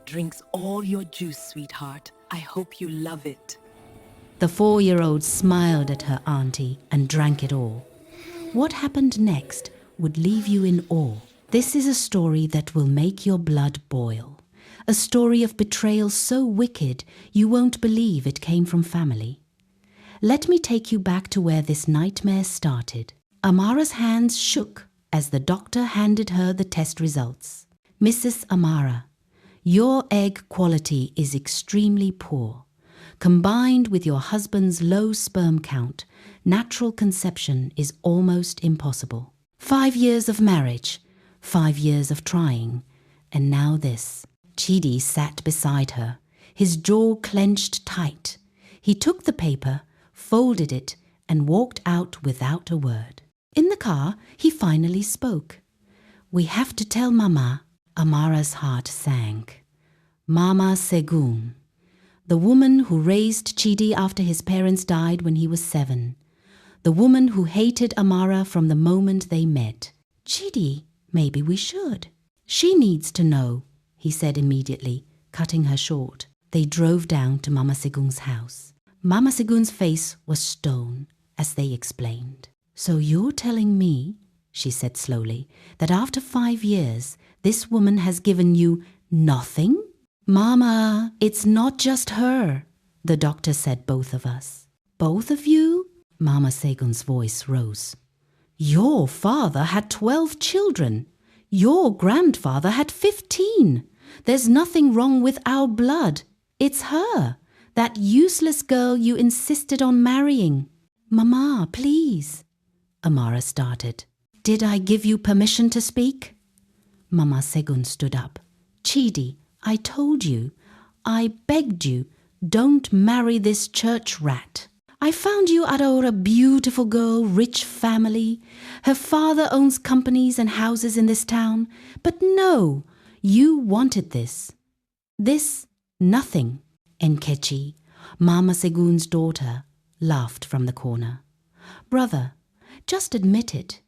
drinks all your juice, sweetheart. I hope you love it. The 4-year-old smiled at her auntie and drank it all. What happened next would leave you in awe. This is a story that will make your blood boil. A story of betrayal so wicked you won't believe it came from family. Let me take you back to where this nightmare started. Amara's hands shook as the doctor handed her the test results. Mrs. Amara, your egg quality is extremely poor. Combined with your husband's low sperm count, natural conception is almost impossible. 5 years of marriage, 5 years of trying, and now this. Chidi sat beside her, his jaw clenched tight. He took the paper, folded it, and walked out without a word. In the car, he finally spoke. "We have to tell Mama." Amara's heart sank. Mama Segun, the woman who raised Chidi after his parents died when he was 7. The woman who hated Amara from the moment they met. "Chidi, maybe we should." "She needs to know," he said immediately, cutting her short. They drove down to Mama Segun's house. Mama Segun's face was stone as they explained. "So you're telling me," she said slowly, "that after 5 years, this woman has given you nothing?" "Mama, it's not just her," the doctor said, "both of us." "Both of you?" Mama Segun's voice rose. "Your father had 12 children. Your grandfather had 15. There's nothing wrong with our blood. It's her, that useless girl you insisted on marrying." "Mama, please," Amara started. "Did I give you permission to speak?" Mama Segun stood up. "Chidi, I told you, I begged you, don't marry this church rat. I found you Aurora, beautiful girl, rich family. Her father owns companies and houses in this town. But no, you wanted this. This, nothing." Nkechi, Mama Segun's daughter, laughed from the corner. "Brother, just admit it.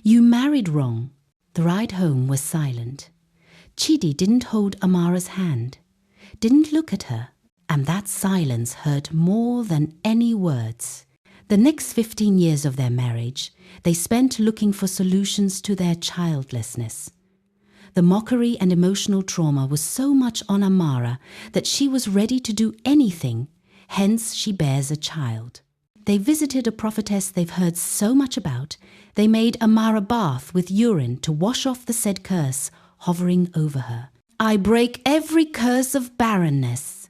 You married wrong." The ride home was silent. Chidi didn't hold Amara's hand, didn't look at her, and that silence hurt more than any words. The next 15 years of their marriage, they spent looking for solutions to their childlessness. The mockery and emotional trauma was so much on Amara that she was ready to do anything, hence she bears a child. They visited a prophetess they've heard so much about. They made Amara bath with urine to wash off the said curse hovering over her. "I break every curse of barrenness,"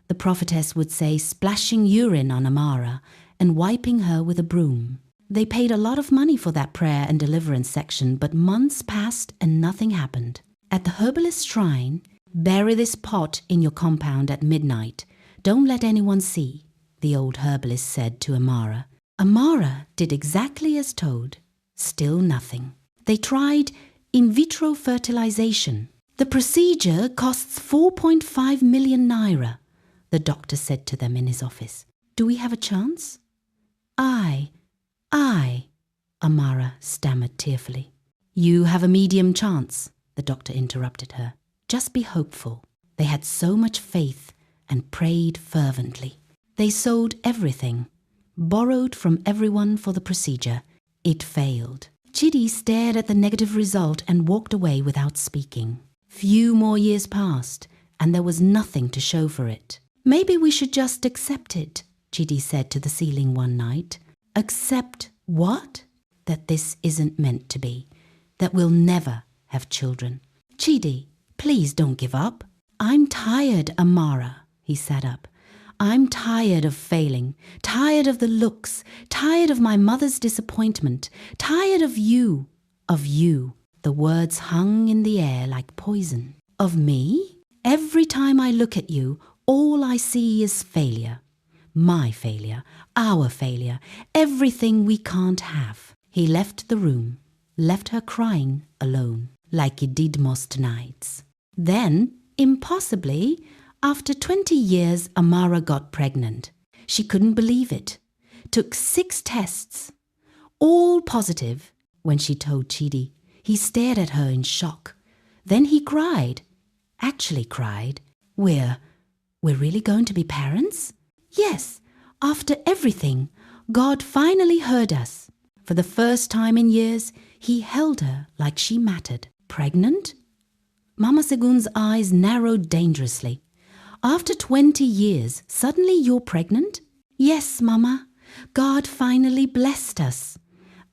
the prophetess would say, splashing urine on Amara and wiping her with a broom. They paid a lot of money for that prayer and deliverance section, but months passed and nothing happened. At the herbalist shrine, "Bury this pot in your compound at midnight. Don't let anyone see," the old herbalist said to Amara. Amara did exactly as told. Still nothing. They tried in vitro fertilization. "The procedure costs 4.5 million naira, the doctor said to them in his office. "Do we have a chance?" I, Amara stammered tearfully. "You have a medium chance," the doctor interrupted her. "Just be hopeful." They had so much faith and prayed fervently. They sold everything, borrowed from everyone for the procedure. It failed. Chidi stared at the negative result and walked away without speaking. Few more years passed, and there was nothing to show for it. "Maybe we should just accept it," Chidi said to the ceiling one night. "Accept what?" "That this isn't meant to be. That we'll never have children." "Chidi, please don't give up." "I'm tired, Amara," he sat up. "I'm tired of failing, tired of the looks, tired of my mother's disappointment, tired of you. Of you." The words hung in the air like poison. "Of me? Every time I look at you, all I see is failure. My failure, our failure, everything we can't have." He left the room, left her crying alone, like he did most nights. Then, impossibly, after 20 years, Amara got pregnant. She couldn't believe it. Took 6 tests, all positive. When she told Chidi, he stared at her in shock. Then he cried, actually cried, We're really going to be parents? Yes, after everything, God finally heard us. For the first time in years, he held her like she mattered. Pregnant? Mama Segun's eyes narrowed dangerously. After 20 years, suddenly you're pregnant? Yes, Mama. God finally blessed us.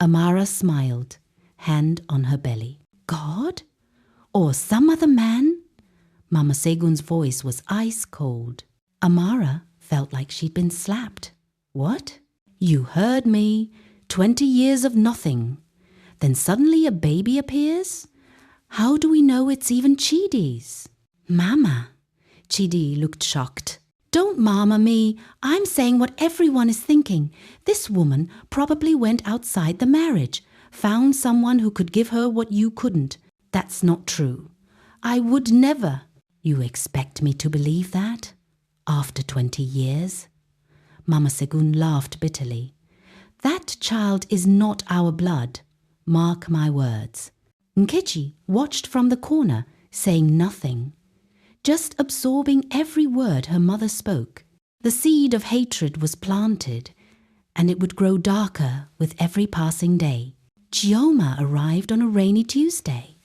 Amara smiled, hand on her belly. God? Or some other man? Mama Segun's voice was ice cold. Amara felt like she'd been slapped. What? You heard me. 20 years of nothing. Then suddenly a baby appears? How do we know it's even Chidi's? Mama. Chidi looked shocked. Don't mama me. I'm saying what everyone is thinking. This woman probably went outside the marriage, found someone who could give her what you couldn't. That's not true. I would never. You expect me to believe that? After 20 years? Mama Segun laughed bitterly. That child is not our blood. Mark my words. Nkechi watched from the corner, saying nothing, just absorbing every word her mother spoke. The seed of hatred was planted, and it would grow darker with every passing day. Chioma arrived on a rainy Tuesday,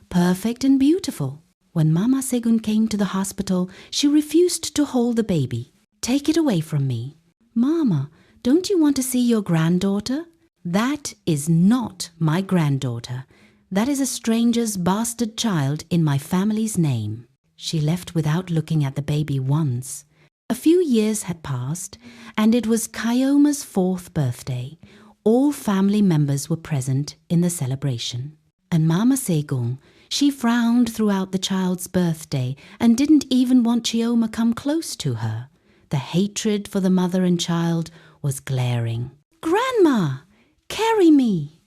perfect and beautiful. When Mama Segun came to the hospital, she refused to hold the baby. Take it away from me. Mama, don't you want to see your granddaughter? That is not my granddaughter. That is a stranger's bastard child in my family's name. She left without looking at the baby once. A few years had passed, and it was Chioma's 4th birthday. All family members were present in the celebration. And Mama Segun, she frowned throughout the child's birthday and didn't even want Chioma come close to her. The hatred for the mother and child was glaring. Grandma, carry me.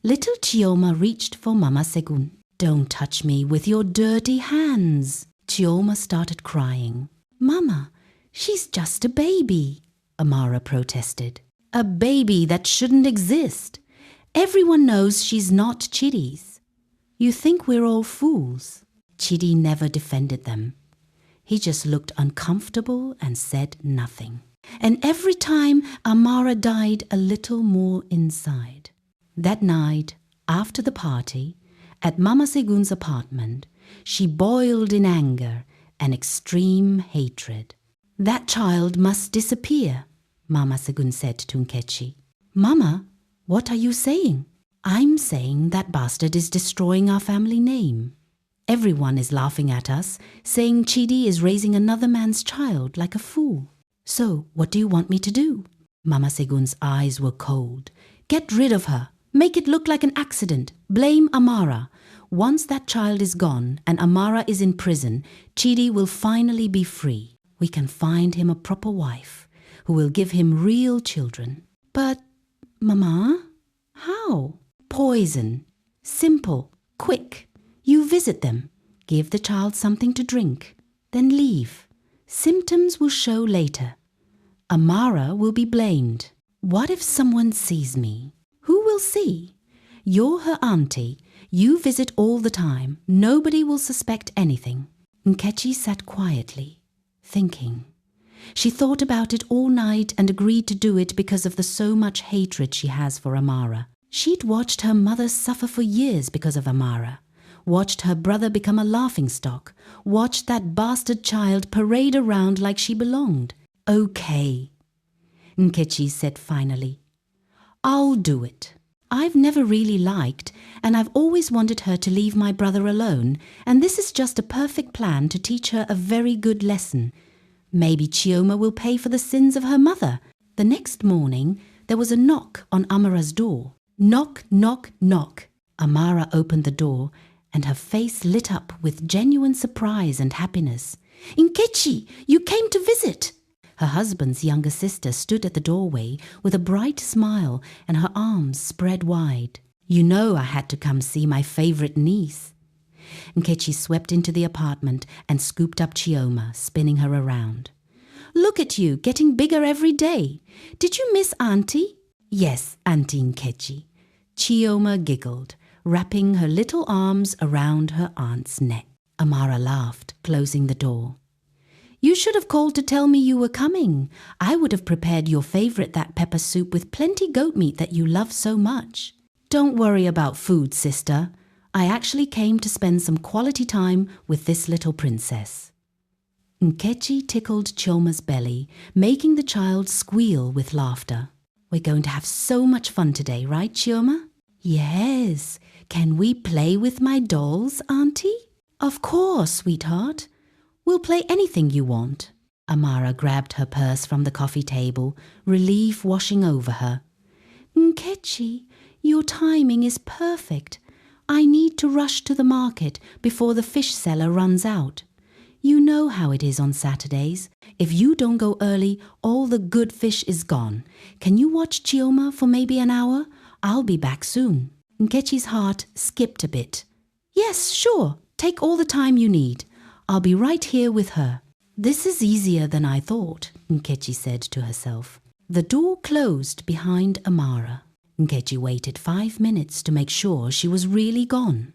Little Chioma reached for Mama Segun. Don't touch me with your dirty hands. Chioma started crying. Mama, she's just a baby, Amara protested. A baby that shouldn't exist. Everyone knows she's not Chidi's. You think we're all fools? Chidi never defended them. He just looked uncomfortable and said nothing. And every time Amara died a little more inside. That night, after the party, at Mama Segun's apartment, she boiled in anger and extreme hatred. That child must disappear, Mama Segun said to Nkechi. Mama, what are you saying? I'm saying that bastard is destroying our family name. Everyone is laughing at us, saying Chidi is raising another man's child like a fool. So, what do you want me to do? Mama Segun's eyes were cold. Get rid of her. Make it look like an accident. Blame Amara. Once that child is gone and Amara is in prison, Chidi will finally be free. We can find him a proper wife who will give him real children. But, Mama, how? Poison. Simple. Quick. You visit them. Give the child something to drink. Then leave. Symptoms will show later. Amara will be blamed. What if someone sees me? Who will see? You're her auntie. You visit all the time. Nobody will suspect anything. Nkechi sat quietly, thinking. She thought about it all night and agreed to do it because of the so much hatred she has for Amara. She'd watched her mother suffer for years because of Amara. Watched her brother become a laughingstock. Watched that bastard child parade around like she belonged. Okay, Nkechi said finally. I'll do it. I've never really liked, and I've always wanted her to leave my brother alone, and this is just a perfect plan to teach her a very good lesson. Maybe Chioma will pay for the sins of her mother. The next morning, there was a knock on Amara's door. Knock, knock, knock. Amara opened the door, and her face lit up with genuine surprise and happiness. Nkechi, you came to visit! Her husband's younger sister stood at the doorway with a bright smile and her arms spread wide. You know I had to come see my favorite niece. Nkechi swept into the apartment and scooped up Chioma, spinning her around. Look at you, getting bigger every day. Did you miss Auntie? Yes, Auntie Nkechi. Chioma giggled, wrapping her little arms around her aunt's neck. Amara laughed, closing the door. You should have called to tell me you were coming. I would have prepared your favorite, that pepper soup with plenty goat meat that you love so much. Don't worry about food, sister. I actually came to spend some quality time with this little princess. Nkechi tickled Chioma's belly, making the child squeal with laughter. We're going to have so much fun today, right, Chioma? Yes. Can we play with my dolls, Auntie? Of course, sweetheart. We'll play anything you want. Amara grabbed her purse from the coffee table, relief washing over her. Nkechi, your timing is perfect. I need to rush to the market before the fish seller runs out. You know how it is on Saturdays. If you don't go early, all the good fish is gone. Can you watch Chioma for maybe an hour? I'll be back soon. Nkechi's heart skipped a bit. Yes, sure. Take all the time you need. I'll be right here with her. This is easier than I thought, Nkechi said to herself. The door closed behind Amara. Nkechi waited 5 minutes to make sure she was really gone.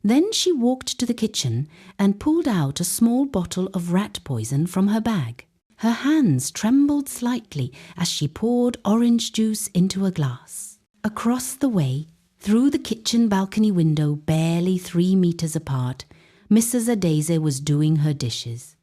Then she walked to the kitchen and pulled out a small bottle of rat poison from her bag. Her hands trembled slightly as she poured orange juice into a glass. Across the way, through the kitchen balcony window barely 3 meters apart, Mrs. Adeze was doing her dishes.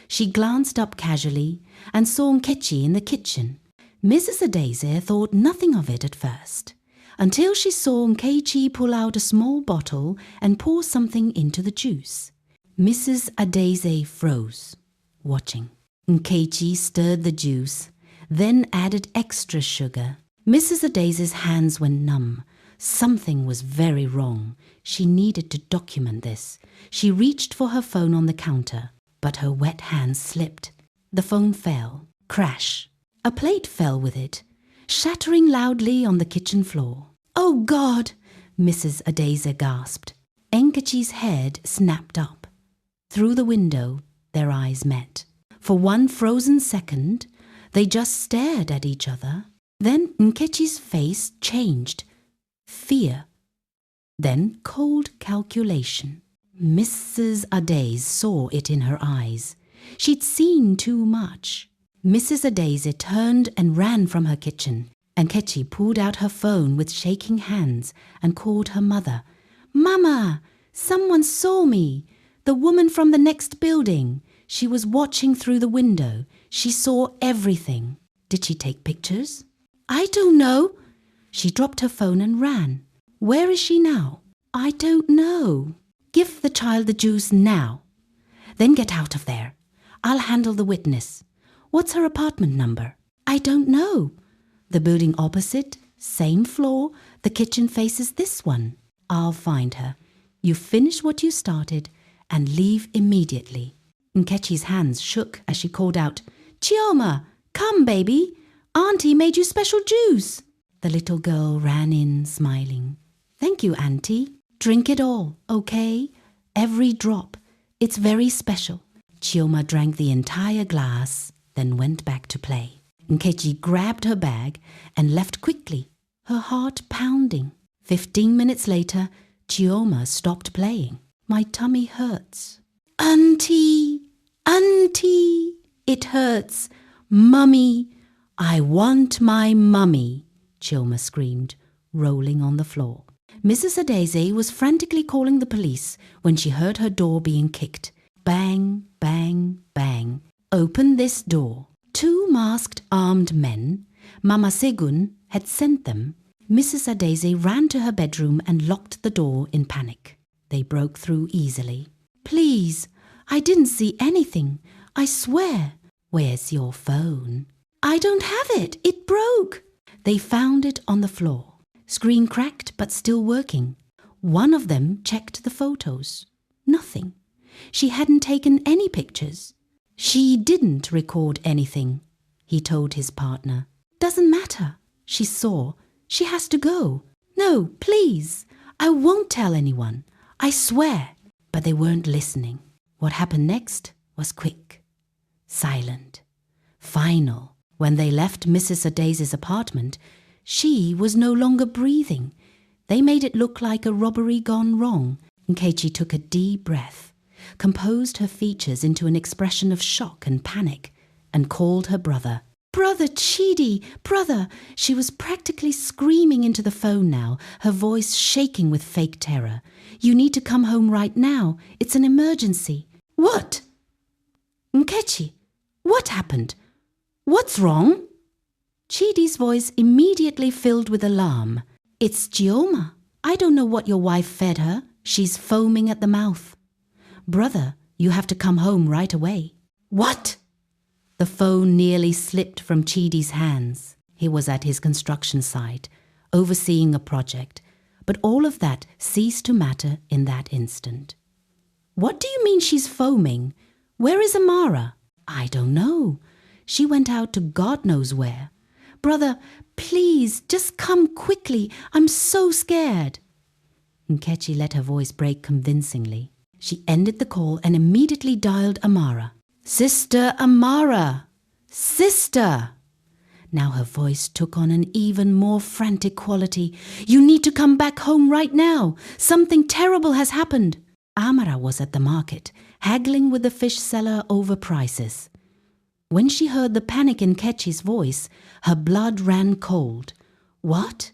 She glanced up casually and saw Nkechi in the kitchen. Mrs. Adeze thought nothing of it at first, until she saw Nkechi pull out a small bottle and pour something into the juice. Mrs. Adeze froze, watching. Nkechi stirred the juice, then added extra sugar. Mrs. Adeze's hands went numb. Something was very wrong. She needed to document this. She reached for her phone on the counter, but her wet hand slipped. The phone fell. Crash. A plate fell with it, shattering loudly on the kitchen floor. Oh God! Mrs. Adeze gasped. Nkechi's head snapped up. Through the window, their eyes met. For one frozen second, they just stared at each other. Then Nkechi's face changed. Fear. Then cold calculation. Mrs. Adeze saw it in her eyes. She'd seen too much. Mrs. Adeze turned and ran from her kitchen. Nkechi pulled out her phone with shaking hands and called her mother. Mama, someone saw me. The woman from the next building. She was watching through the window. She saw everything. Did she take pictures? I don't know. She dropped her phone and ran. Where is she now? I don't know. Give the child the juice now. Then get out of there. I'll handle the witness. What's her apartment number? I don't know. The building opposite, same floor, the kitchen faces this one. I'll find her. You finish what you started and leave immediately. Nkechi's hands shook as she called out, Chioma, come baby. Auntie made you special juice. The little girl ran in, smiling. Thank you, Auntie. Drink it all, okay? Every drop. It's very special. Chioma drank the entire glass, then went back to play. Nkechi grabbed her bag and left quickly, her heart pounding. 15 minutes later, Chioma stopped playing. My tummy hurts. Auntie! Auntie! It hurts. Mummy! I want my mummy, Chioma screamed, rolling on the floor. Mrs. Adeze was frantically calling the police when she heard her door being kicked. Bang, bang, bang. Open this door. 2 masked armed men, Mama Segun had sent them. Mrs. Adeze ran to her bedroom and locked the door in panic. They broke through easily. Please, I didn't see anything. I swear. Where's your phone? I don't have it. It broke. They found it on the floor. Screen cracked but still working. One of them checked the photos. Nothing. She hadn't taken any pictures. She didn't record anything, he told his partner. Doesn't matter. She saw. She has to go. No, please. I won't tell anyone. I swear. But they weren't listening. What happened next was quick, silent, final. When they left Mrs. Adeze's apartment, she was no longer breathing. They made it look like a robbery gone wrong. Nkechi took a deep breath. composed her features into an expression of shock and panic, and called her brother. "Brother Chidi! Brother!" She was practically screaming into the phone now, her voice shaking with fake terror. "You need to come home right now. It's an emergency." "What?" "Nkechi, what happened? What's wrong?" Chidi's voice immediately filled with alarm. "It's Chioma. I don't know what your wife fed her. She's foaming at the mouth. Brother, you have to come home right away." "What?" The phone nearly slipped from Chidi's hands. He was at his construction site, overseeing a project, but all of that ceased to matter in that instant. "What do you mean she's foaming? Where is Amara?" "I don't know. She went out to God knows where. Brother, please, just come quickly. I'm so scared." Nkechi let her voice break convincingly. She ended the call and immediately dialed Amara. "Sister Amara! Sister!" Now her voice took on an even more frantic quality. "You need to come back home right now. Something terrible has happened." Amara was at the market, haggling with the fish seller over prices. When she heard the panic in Nkechi's voice, her blood ran cold. "What?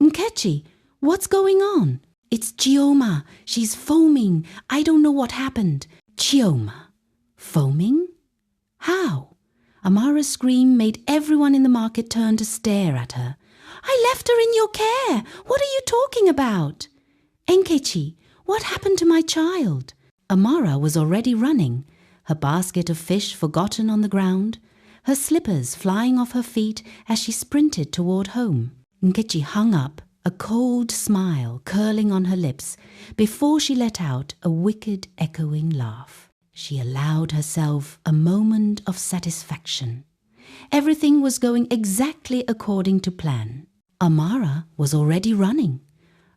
Nkechi, what's going on?" "It's Chioma. She's foaming. I don't know what happened." "Chioma? Foaming? How?" Amara's scream made everyone in the market turn to stare at her. "I left her in your care. What are you talking about?" "Nkechi, what happened to my child?" Amara was already running, her basket of fish forgotten on the ground, her slippers flying off her feet as she sprinted toward home. Nkechi hung up, a cold smile curling on her lips, before she let out a wicked echoing laugh. She allowed herself a moment of satisfaction. Everything was going exactly according to plan. Amara was already running,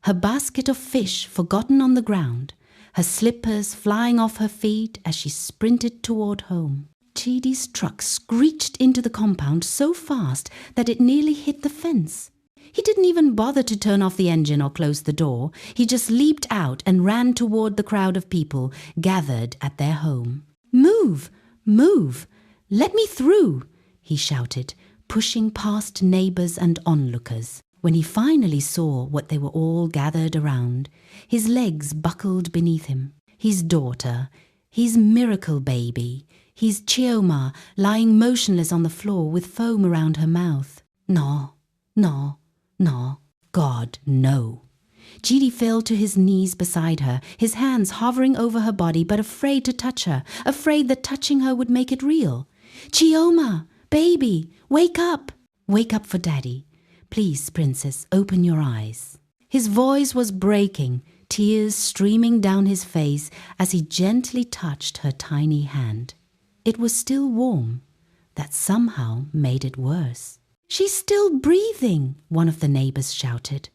her basket of fish forgotten on the ground, her slippers flying off her feet as she sprinted toward home. Chidi's truck screeched into the compound so fast that it nearly hit the fence. He didn't even bother to turn off the engine or close the door. He just leaped out and ran toward the crowd of people gathered at their home. "Move! Move! Let me through!" he shouted, pushing past neighbors and onlookers. When he finally saw what they were all gathered around, his legs buckled beneath him. His daughter, his miracle baby, his Chioma lying motionless on the floor with foam around her mouth. No, no, no, God, no. Chidi fell to his knees beside her, his hands hovering over her body but afraid to touch her, afraid that touching her would make it real. "Chioma, baby, wake up! Wake up for Daddy. Please, princess, open your eyes." His voice was breaking, tears streaming down his face as he gently touched her tiny hand. It was still warm. That somehow made it worse. "She's still breathing," one of the neighbors shouted.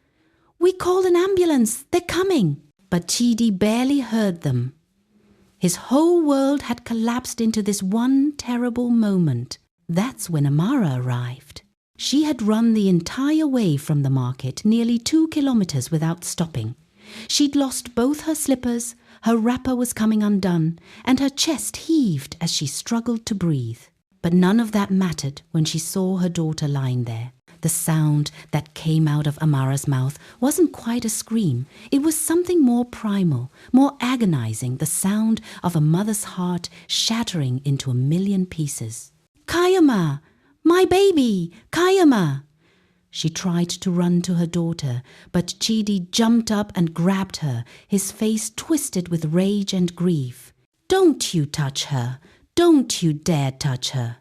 "We called an ambulance. They're coming." But Chidi barely heard them. His whole world had collapsed into this one terrible moment. That's when Amara arrived. She had run the entire way from the market, nearly 2 kilometers without stopping. She'd lost both her slippers, her wrapper was coming undone, and her chest heaved as she struggled to breathe. But none of that mattered when she saw her daughter lying there. The sound that came out of Amara's mouth wasn't quite a scream. It was something more primal, more agonizing, the sound of a mother's heart shattering into a million pieces. "Chioma! My baby! Chioma!" She tried to run to her daughter, but Chidi jumped up and grabbed her, his face twisted with rage and grief. "Don't you touch her! Don't you dare touch her!"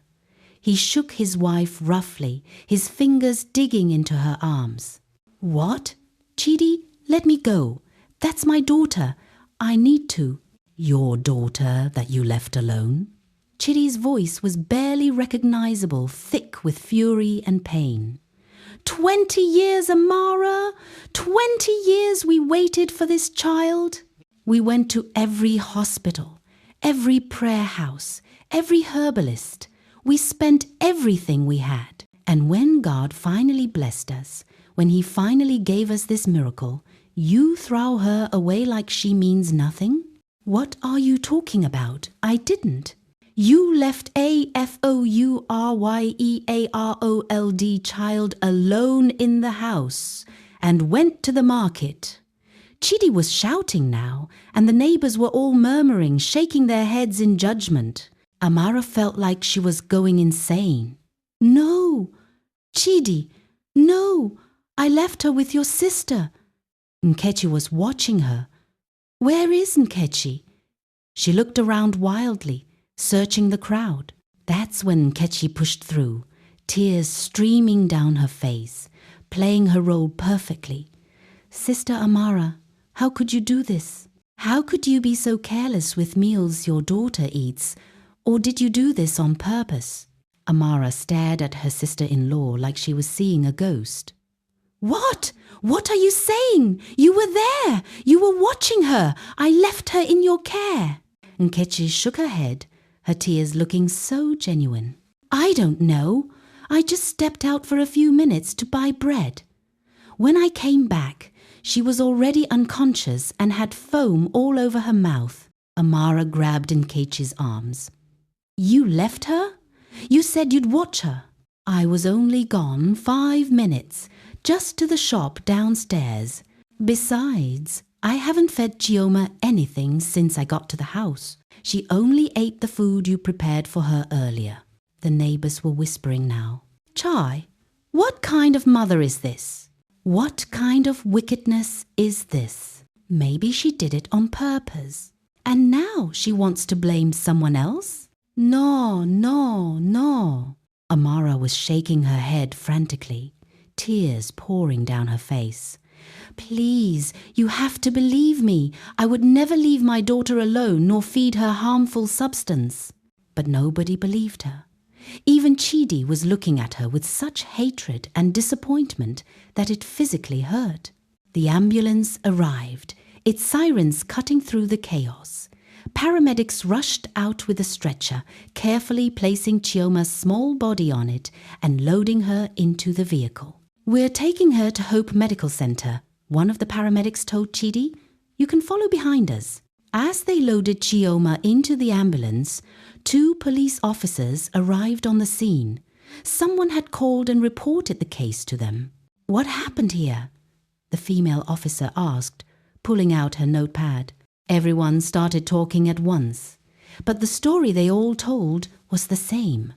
He shook his wife roughly, his fingers digging into her arms. "What? Chidi, let me go. That's my daughter. I need to." "Your daughter that you left alone?" Chidi's voice was barely recognizable, thick with fury and pain. 20 years, Amara! 20 years we waited for this child. We went to every hospital, every prayer house, every herbalist. We spent everything we had. And when God finally blessed us, when He finally gave us this miracle, you throw her away like she means nothing? What are you talking about? I didn't. You left a fouryearold child alone in the house and went to the market. Chidi was shouting now, and the neighbors were all murmuring, shaking their heads in judgment. Amara felt like she was going insane. No, Chidi, no, I left her with your sister. Nkechi was watching her. Where is Nkechi? She looked around wildly, searching the crowd. That's when Nkechi pushed through, tears streaming down her face, playing her role perfectly. Sister Amara, how could you do this? How could you be so careless with meals your daughter eats? Or did you do this on purpose? Amara stared at her sister-in-law like she was seeing a ghost. What? What are you saying? You were there. You were watching her. I left her in your care. Nkechi shook her head, her tears looking so genuine. I don't know. I just stepped out for a few minutes to buy bread. When I came back, she was already unconscious and had foam all over her mouth. Amara grabbed Nkechi's arms. You left her? You said you'd watch her. I was only gone 5 minutes, just to the shop downstairs. Besides, I haven't fed Chioma anything since I got to the house. She only ate the food you prepared for her earlier. The neighbors were whispering now. Chai, what kind of mother is this? What kind of wickedness is this? Maybe she did it on purpose. And now she wants to blame someone else? No, no, no. Amara was shaking her head frantically, tears pouring down her face. Please, you have to believe me. I would never leave my daughter alone nor feed her harmful substance. But nobody believed her. Even Chidi was looking at her with such hatred and disappointment that it physically hurt. The ambulance arrived, its sirens cutting through the chaos. Paramedics rushed out with a stretcher, carefully placing Chioma's small body on it and loading her into the vehicle. We're taking her to Hope Medical Center, one of the paramedics told Chidi. You can follow behind us. As they loaded Chioma into the ambulance, 2 police officers arrived on the scene. Someone had called and reported the case to them. What happened here? The female officer asked, pulling out her notepad. Everyone started talking at once, but the story they all told was the same.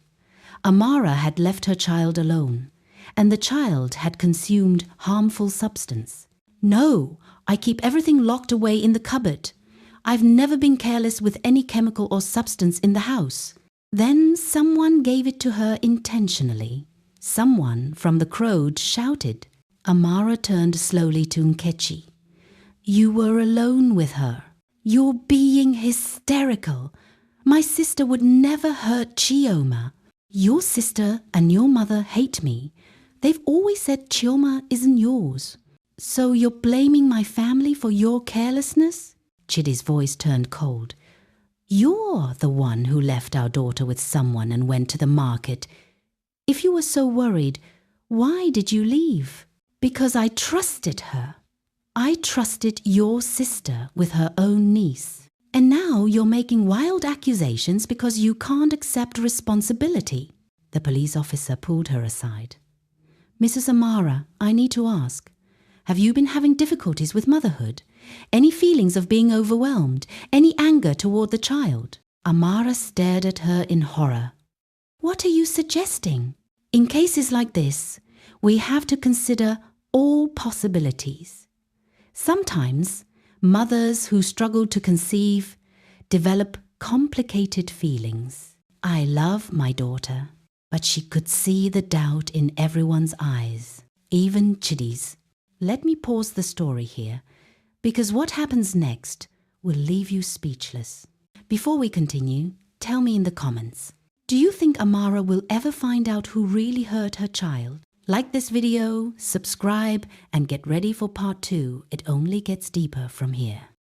Amara had left her child alone, and the child had consumed harmful substance. No, I keep everything locked away in the cupboard. I've never been careless with any chemical or substance in the house. Then someone gave it to her intentionally. Someone from the crowd shouted. Amara turned slowly to Nkechi. You were alone with her. You're being hysterical. My sister would never hurt Chioma. Your sister and your mother hate me. They've always said Chioma isn't yours. So you're blaming my family for your carelessness? Chidi's voice turned cold. You're the one who left our daughter with someone and went to the market. If you were so worried, why did you leave? Because I trusted her. I trusted your sister with her own niece. And now you're making wild accusations because you can't accept responsibility. The police officer pulled her aside. Mrs. Amara, I need to ask, have you been having difficulties with motherhood? Any feelings of being overwhelmed? Any anger toward the child? Amara stared at her in horror. What are you suggesting? In cases like this, we have to consider all possibilities. Sometimes, mothers who struggle to conceive develop complicated feelings. I love my daughter, but she could see the doubt in everyone's eyes, even Chidi's. Let me pause the story here, because what happens next will leave you speechless. Before we continue, tell me in the comments, do you think Amara will ever find out who really hurt her child? Like this video, subscribe, and get ready for part 2. It only gets deeper from here.